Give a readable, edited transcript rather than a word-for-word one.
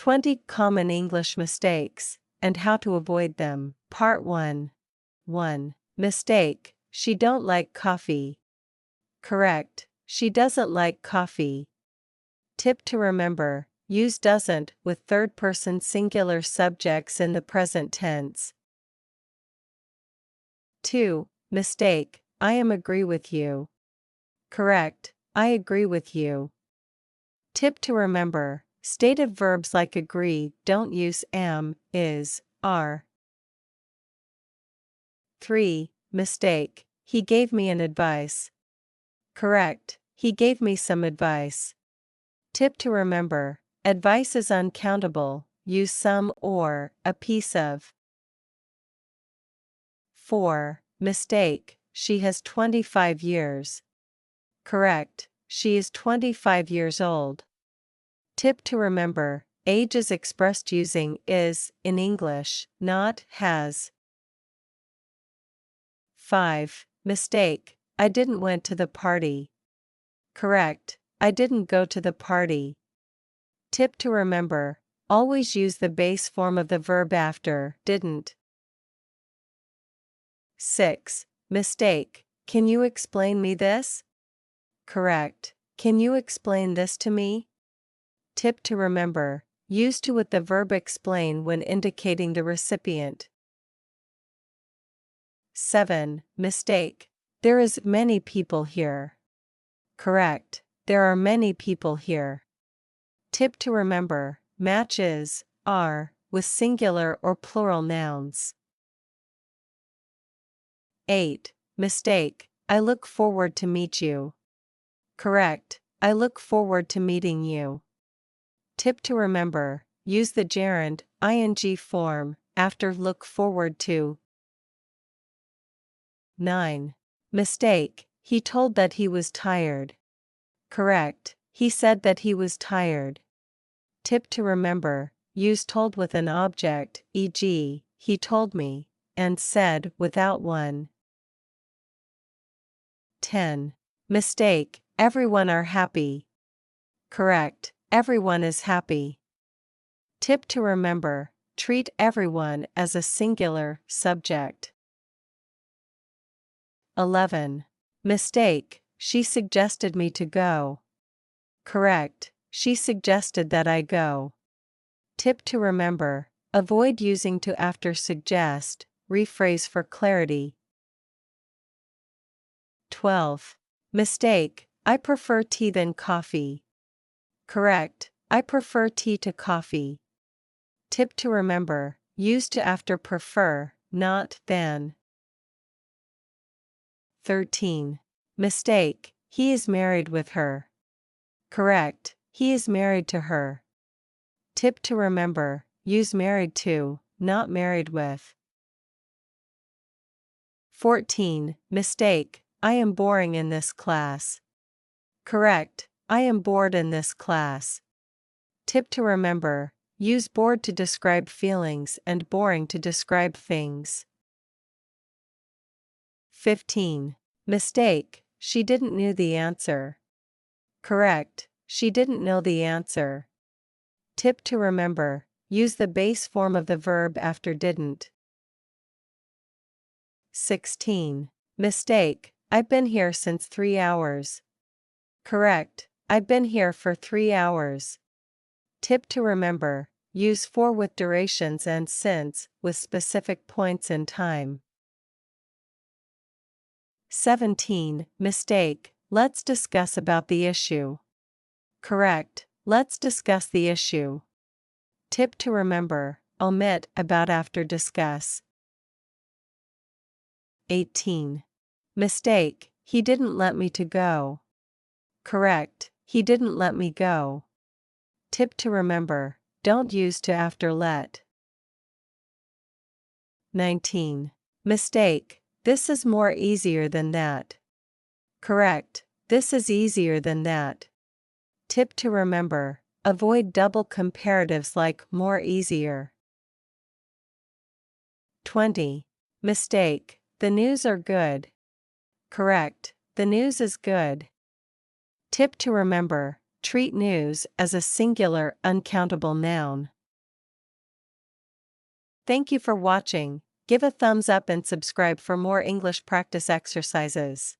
20 Common English Mistakes, and How to Avoid Them. Part 1. 1. Mistake, she don't like coffee. Correct, she doesn't like coffee. Tip to remember, use doesn't with third-person singular subjects in the present tense. 2. Mistake, I agree with you. Correct, I agree with you. Tip to remember, stative verbs like agree don't use am, is, are. 3. Mistake, he gave me an advice. Correct, he gave me some advice. Tip to remember, advice is uncountable, use some or a piece of. 4. Mistake, she has 25 years. Correct, she is 25 years old. Tip to remember, age is expressed using is in English, not has. 5. Mistake, I didn't went to the party. Correct, I didn't go to the party. Tip to remember, always use the base form of the verb after didn't. 6. Mistake, can you explain me this? Correct, can you explain this to me? Tip to remember, use to with the verb explain when indicating the recipient. 7. Mistake, there is many people here. Correct, there are many people here. Tip to remember, match is, are, with singular or plural nouns. 8. Mistake, I look forward to meet you. Correct, I look forward to meeting you. Tip to remember, use the gerund, ing form, after look forward to. 9. Mistake, he told that he was tired. Correct, he said that he was tired. Tip to remember, use told with an object, e.g., he told me, and said without one. 10. Mistake, everyone are happy. Correct, everyone is happy. Tip to remember, treat everyone as a singular subject. 11. Mistake, she suggested me to go. Correct, she suggested that I go. Tip to remember, avoid using to after suggest, rephrase for clarity. 12. Mistake, I prefer tea than coffee. Correct, I prefer tea to coffee. Tip to remember, use to after prefer, not than. 13. Mistake, he is married with her. Correct, he is married to her. Tip to remember, use married to, not married with. 14. Mistake, I am boring in this class. Correct, I am bored in this class. Tip to remember, use bored to describe feelings and boring to describe things. 15. Mistake, she didn't know the answer. Correct, she didn't know the answer. Tip to remember, use the base form of the verb after didn't. 16. Mistake, I've been here since 3 hours. Correct, I've been here for 3 hours. Tip to remember, use for with durations and since with specific points in time. 17. Mistake, let's discuss about the issue. Correct, let's discuss the issue. Tip to remember, omit about after discuss. 18. Mistake, he didn't let me to go. Correct, he didn't let me go. Tip to remember, don't use to after let. 19. Mistake, this is more easier than that. Correct, this is easier than that. Tip to remember, avoid double comparatives like more easier. 20. Mistake, the news are good. Correct, the news is good. Tip to remember, treat news as a singular uncountable noun. Thank you for watching. Give a thumbs up and subscribe for more English practice exercises.